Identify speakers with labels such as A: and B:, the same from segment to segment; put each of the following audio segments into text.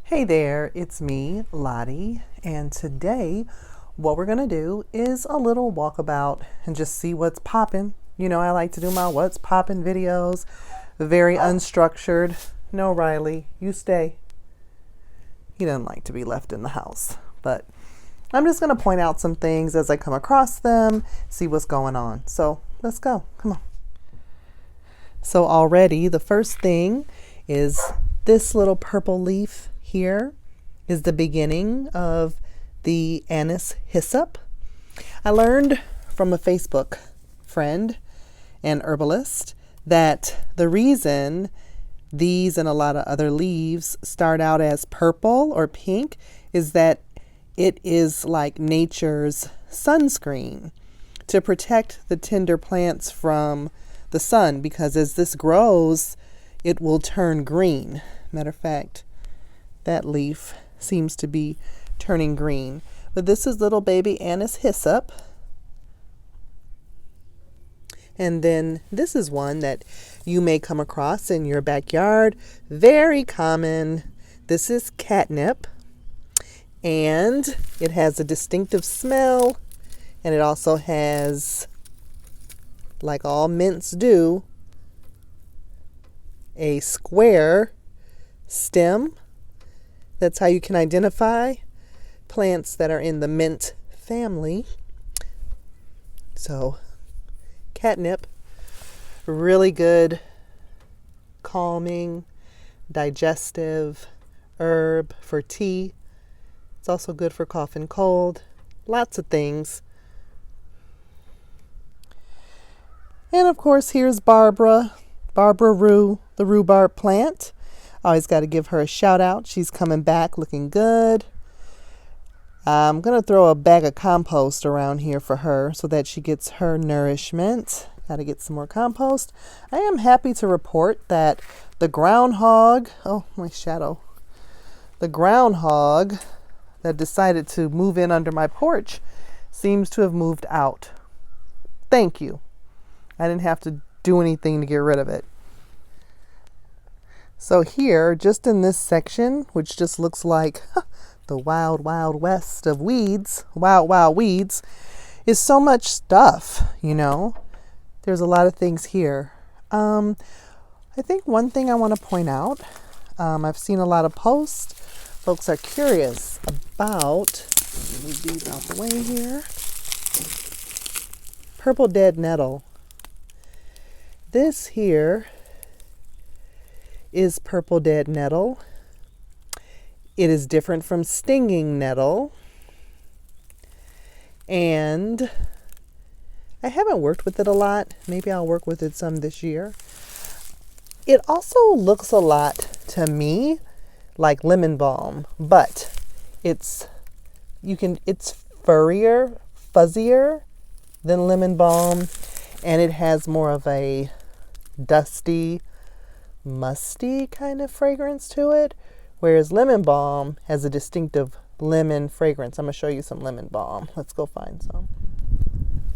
A: Hey there, it's me, Lottie, and today what we're gonna do is a little walkabout and just see what's poppin'. You know, I like to do my what's poppin' videos, very unstructured. No, Riley, you stay. He doesn't like to be left in the house, but I'm just gonna point out some things as I come across them, see what's going on. So let's go, come on. So already the first thing is this little purple leaf here is the beginning of the Anise Hyssop. I learned from a Facebook friend and herbalist that the reason these and a lot of other leaves start out as purple or pink is that it is like nature's sunscreen to protect the tender plants from the sun, because as this grows, it will turn green. Matter of fact, that leaf seems to be turning green. But this is little baby Anise Hyssop. And then this is one that you may come across in your backyard. Very common. This is Catnip. And it has a distinctive smell. And it also has, like all mints do, a square stem. That's how you can identify plants that are in the mint family. So, catnip, really good calming, digestive herb for tea. It's also good for cough and cold. Lots of things. And of course, here's Barbara Rue, the rhubarb plant. Always got to give her a shout out. She's coming back looking good. I'm going to throw a bag of compost around here for her so that she gets her nourishment. Got to get some more compost. I am happy to report that the groundhog, oh, my shadow. The groundhog that decided to move in under my porch seems to have moved out. Thank you. I didn't have to do anything to get rid of it. So here, just in this section, which just looks like the wild, wild west of weeds, wild weeds, is so much stuff, you know. There's a lot of things here. I think one thing I want to point out, I've seen a lot of posts. Folks are curious about, move these out the way here, purple dead nettle. This here is purple dead nettle. It is different from stinging nettle. And I haven't worked with it a lot. Maybe I'll work with it some this year. It also looks a lot to me like lemon balm, but it's fuzzier than lemon balm, and it has more of a dusty, musty kind of fragrance to it, whereas lemon balm has a distinctive lemon fragrance. I'm going to show you some lemon balm. Let's go find some.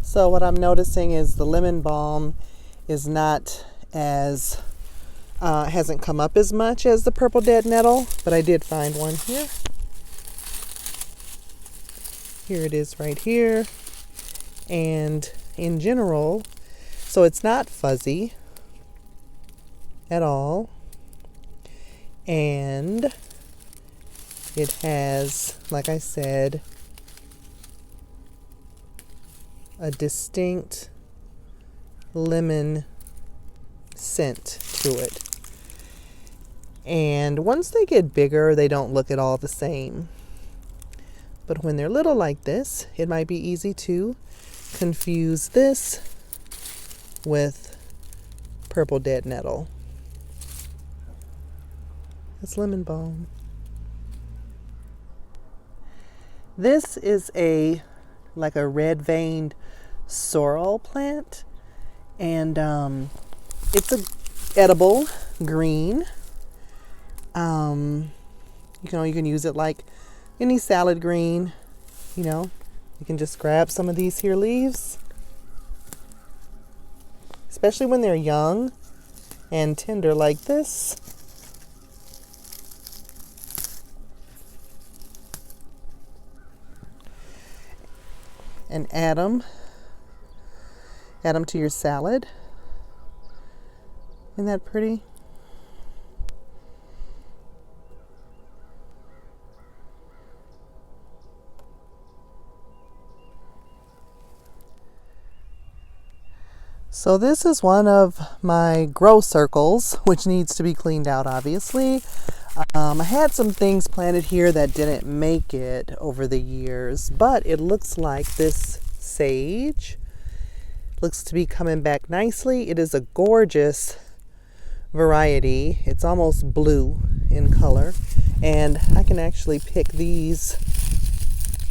A: So what I'm noticing is the lemon balm is not as, hasn't come up as much as the purple dead nettle, but I did find one here. Here it is right here. And in general, so it's not fuzzy at all, and it has, like I said, a distinct lemon scent to it. And once they get bigger, they don't look at all the same. But when they're little like this, it might be easy to confuse this with purple dead nettle. It's lemon balm. This is like a red veined sorrel plant, and it's a edible green. You can use it like any salad green. You know, you can just grab some of these here leaves, especially when they're young and tender like this. and add them to your salad. Isn't that pretty? So this is one of my grow circles, which needs to be cleaned out, obviously. I had some things planted here that didn't make it over the years, but it looks like this sage looks to be coming back nicely. It is a gorgeous variety. It's almost blue in color, and I can actually pick these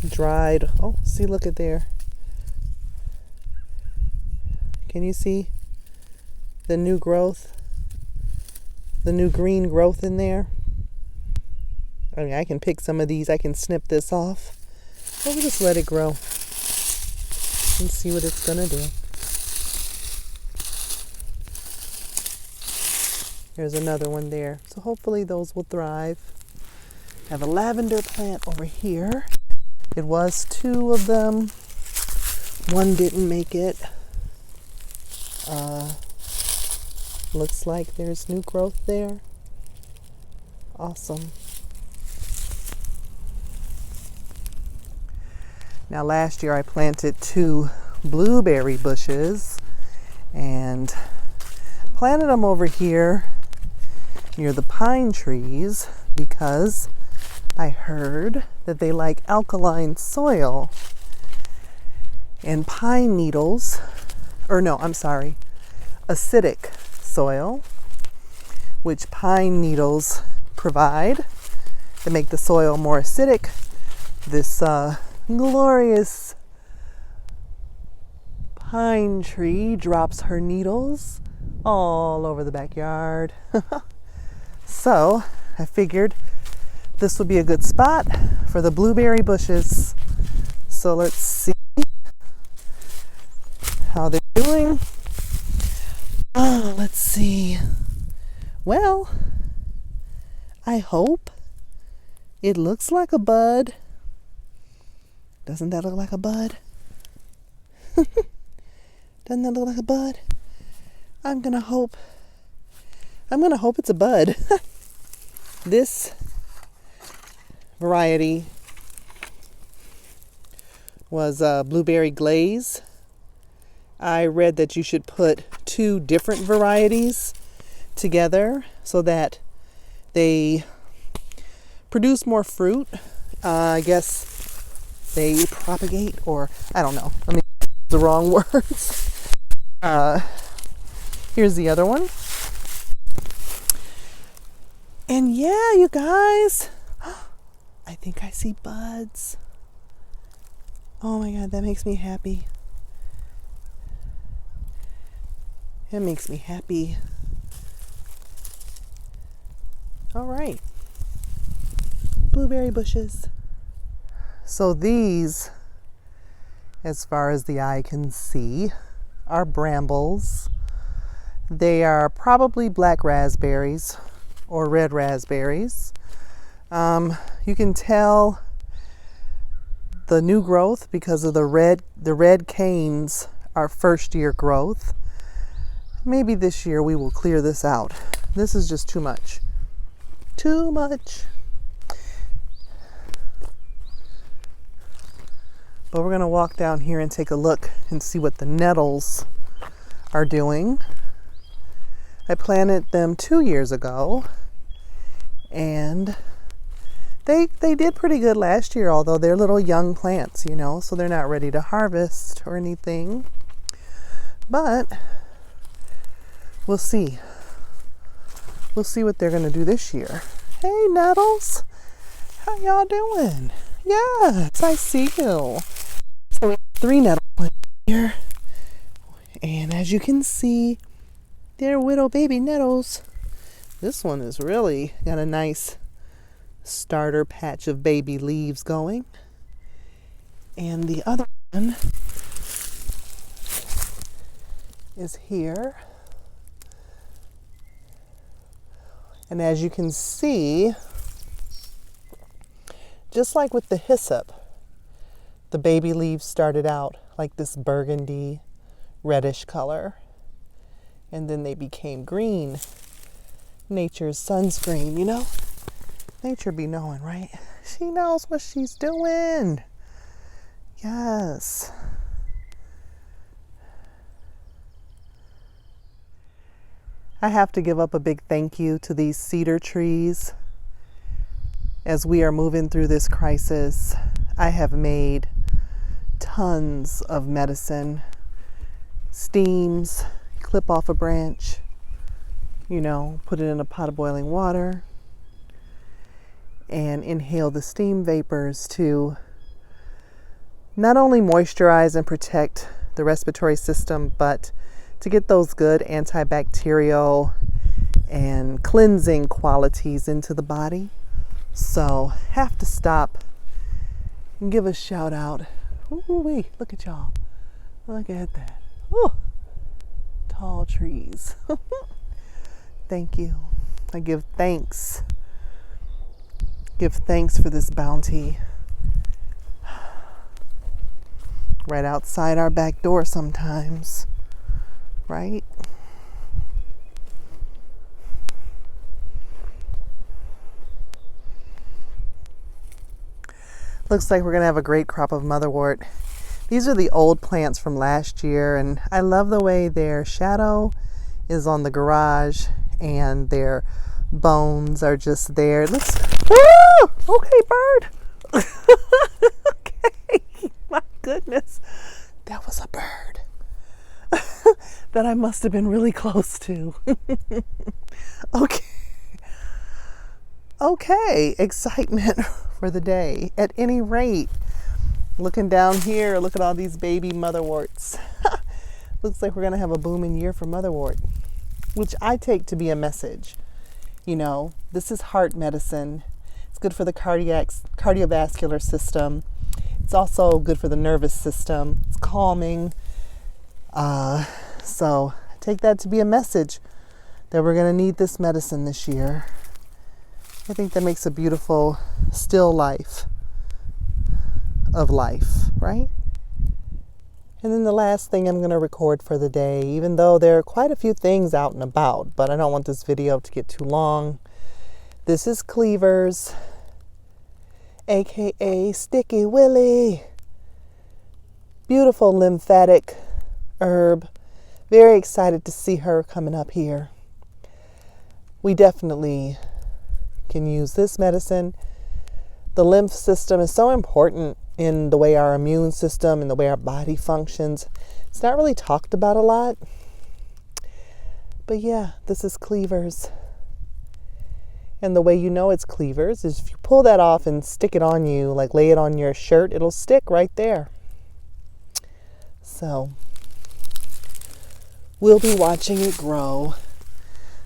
A: dried. Oh, see, look at there. Can you see the new growth? The new green growth in there? I mean, I can pick some of these. I can snip this off. Or we'll just let it grow and see what it's gonna do. There's another one there. So hopefully those will thrive. I have a lavender plant over here. It was 2 of them. One didn't make it. Looks like there's new growth there. Awesome. Now last year I planted 2 blueberry bushes and planted them over here near the pine trees because I heard that they like alkaline soil, and pine needles, or no, I'm sorry, acidic soil, which pine needles provide to make the soil more acidic. This glorious pine tree drops her needles all over the backyard. So I figured this would be a good spot for the blueberry bushes. So let's see how they're doing. Oh, let's see. Well, I hope it looks like a bud. Doesn't that look like a bud? Doesn't that look like a bud? I'm gonna hope it's a bud. This variety was blueberry glaze. I read that you should put 2 different varieties together so that they produce more fruit. I guess they propagate, or I don't know. I mean, the wrong words. Here's the other one. And yeah, you guys, I think I see buds. Oh my God, that makes me happy. It makes me happy. All right. Blueberry bushes. So these, as far as the eye can see, are brambles. They are probably black raspberries or red raspberries. You can tell the new growth because of the red canes are first year growth. Maybe this year we will clear this out. This is just too much. Too much. But we're gonna walk down here and take a look and see what the nettles are doing. I planted them 2 years ago, and they did pretty good last year, although they're little young plants, you know, so they're not ready to harvest or anything. But we'll see. We'll see what they're gonna do this year. Hey, nettles, how y'all doing? Yes, I see you. So we have 3 nettle plants here, and as you can see, they're widow baby nettles. This one has really got a nice starter patch of baby leaves going. And the other one is here. And as you can see, just like with the hyssop, The baby leaves started out like this burgundy reddish color, and then they became green. Nature's sunscreen, you know? Nature be knowing, right? She knows what she's doing. Yes. I have to give up a big thank you to these cedar trees. As we are moving through this crisis, I have made tons of medicine. Steams, clip off a branch, you know, put it in a pot of boiling water, and inhale the steam vapors to not only moisturize and protect the respiratory system, but to get those good antibacterial and cleansing qualities into the body. So have to stop and give a shout out. Ooh-wee, look at y'all. Look at that. Ooh, tall trees. Thank you. I give thanks. Give thanks for this bounty. Right outside our back door sometimes. Right? Looks like we're going to have a great crop of motherwort. These are the old plants from last year, and I love the way their shadow is on the garage and their bones are just there. Let's, woo! Okay, bird. Okay, my goodness. That was a bird that I must have been really close to. Okay. Okay, excitement for the day. At any rate, looking down here, look at all these baby motherworts. Looks like we're going to have a booming year for motherwort, which I take to be a message. You know, this is heart medicine. It's good for the cardiovascular system. It's also good for the nervous system. It's calming. So take that to be a message that we're going to need this medicine this year. I think that makes a beautiful still life of life, right? And then the last thing I'm going to record for the day, even though there are quite a few things out and about, but I don't want this video to get too long. This is Cleavers, aka Sticky Willie. Beautiful lymphatic herb. Very excited to see her coming up here. We definitely can use this medicine. The lymph system is so important in the way our immune system and the way our body functions. It's not really talked about a lot. But yeah, this is Cleavers. And the way you know it's Cleavers is if you pull that off and stick it on you, like lay it on your shirt, it'll stick right there. So we'll be watching it grow.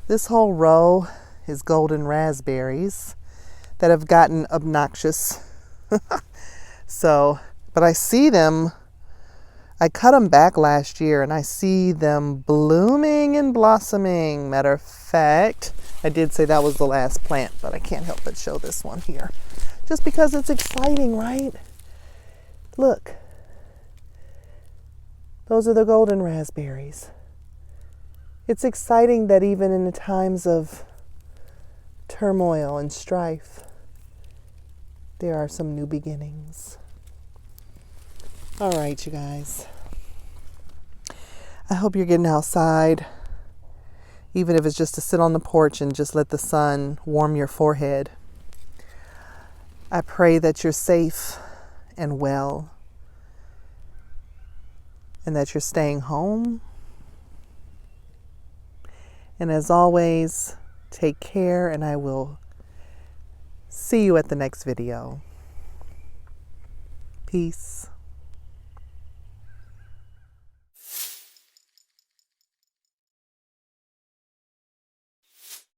A: This whole row is golden raspberries that have gotten obnoxious. So, but I see them, I cut them back last year and I see them blooming and blossoming. Matter of fact, I did say that was the last plant, but I can't help but show this one here. Just because it's exciting, right? Look. Those are the golden raspberries. It's exciting that even in the times of turmoil and strife, there are some new beginnings. All right, you guys. I hope you're getting outside, even if it's just to sit on the porch and just let the sun warm your forehead. I pray that you're safe and well, and that you're staying home. And as always, take care, and I will see you at the next video. Peace.